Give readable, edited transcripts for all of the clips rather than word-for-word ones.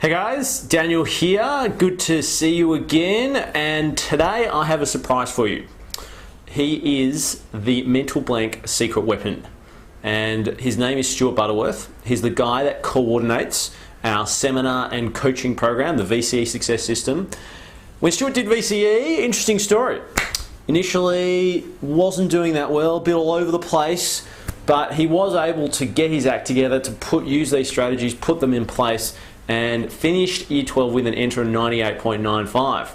Hey guys, Daniel here. Good to see you again, and today I have a surprise for you. He is the mental blank secret weapon, and his name is Stuart Butterworth. He's the guy that coordinates our seminar and coaching program, the VCE Success System. When Stuart did VCE, interesting story. Initially wasn't doing that well, a bit all over the place, but he was able to get his act together to use these strategies, put them in place, and finished Year 12 with an enter of 98.95.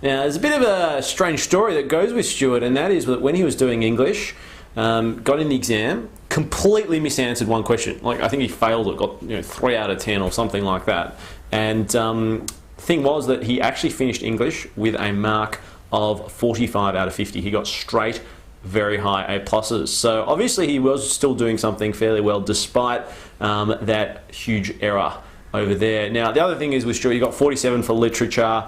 Now, there's a bit of a strange story that goes with Stuart, and that is that when he was doing English, got in the exam, completely misanswered one question. Like, I think he failed it, got 3 out of 10 or something like that. And thing was that he actually finished English with a mark of 45 out of 50. He got straight, very high A pluses. So obviously he was still doing something fairly well despite that huge error over there. Now, the other thing is with Stuart, he got 47 for literature.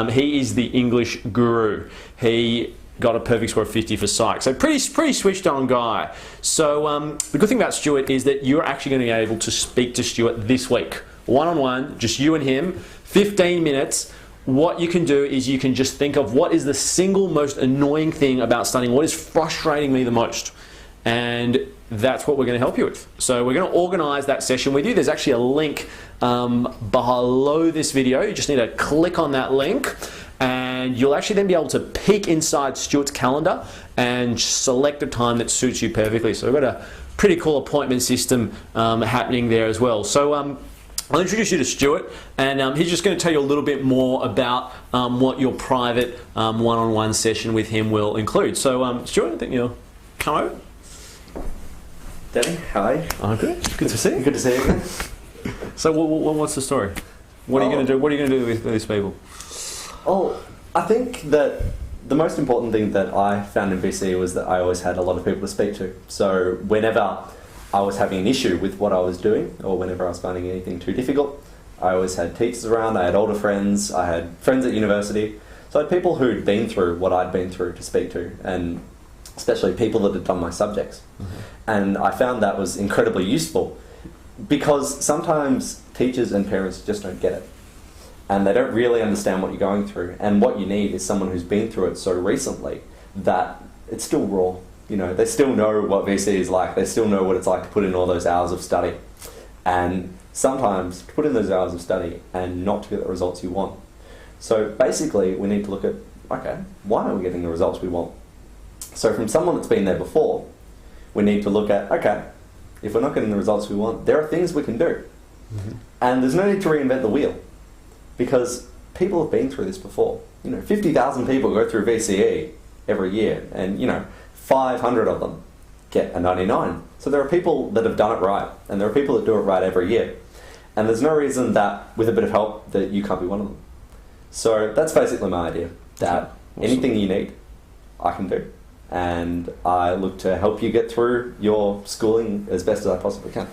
He is the English guru. He got a perfect score of 50 for psych. So pretty switched on guy. So the good thing about Stuart is that you're actually going to be able to speak to Stuart this week. One-on-one, just you and him, 15 minutes. What you can do is you can just think of what is the single most annoying thing about studying, what is frustrating me the most. And that's what we're going to help you with. So we're going to organize that session with you. There's actually a link below this video. You just need to click on that link and you'll actually then be able to peek inside Stuart's calendar and select a time that suits you perfectly. So we've got a pretty cool appointment system happening there as well. So I'll introduce you to Stuart, and he's just going to tell you a little bit more about what your private one-on-one session with him will include. So Stuart, I think you'll come over. Danny, hi. Oh, good. Good to see you. Good to see you again. So what's the story? What are you going to do? What are you going to do with these people? Oh, I think that the most important thing that I found in VCE was that I always had a lot of people to speak to. So whenever I was having an issue with what I was doing, or whenever I was finding anything too difficult, I always had teachers around, I had older friends, I had friends at university. So I had people who'd been through what I'd been through to speak to, and especially people that had done my subjects. And I found that was incredibly useful because sometimes teachers and parents just don't get it. And they don't really understand what you're going through. And what you need is someone who's been through it so recently that it's still raw. You know, they still know what VCE is like. They still know what it's like to put in all those hours of study. And sometimes to put in those hours of study and not to get the results you want. So basically, we need to look at, okay, why aren't we getting the results we want? So from someone that's been there before, we need to look at, okay, if we're not getting the results we want, there are things we can do. And there's no need to reinvent the wheel because people have been through this before. 50,000 people go through VCE every year and, 500 of them get a 99. So there are people that have done it right, and there are people that do it right every year. And there's no reason that, with a bit of help, that you can't be one of them. So that's basically my idea, that anything you need, I can do. And I look to help you get through your schooling as best as I possibly can.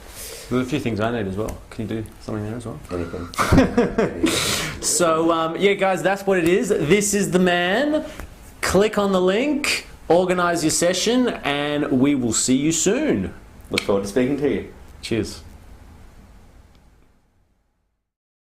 There's a few things I need as well. Can you do something there as well? Anything. So yeah, guys, that's what it is. This is the man. Click on the link, organize your session, and we will see you soon. Look forward to speaking to you. Cheers.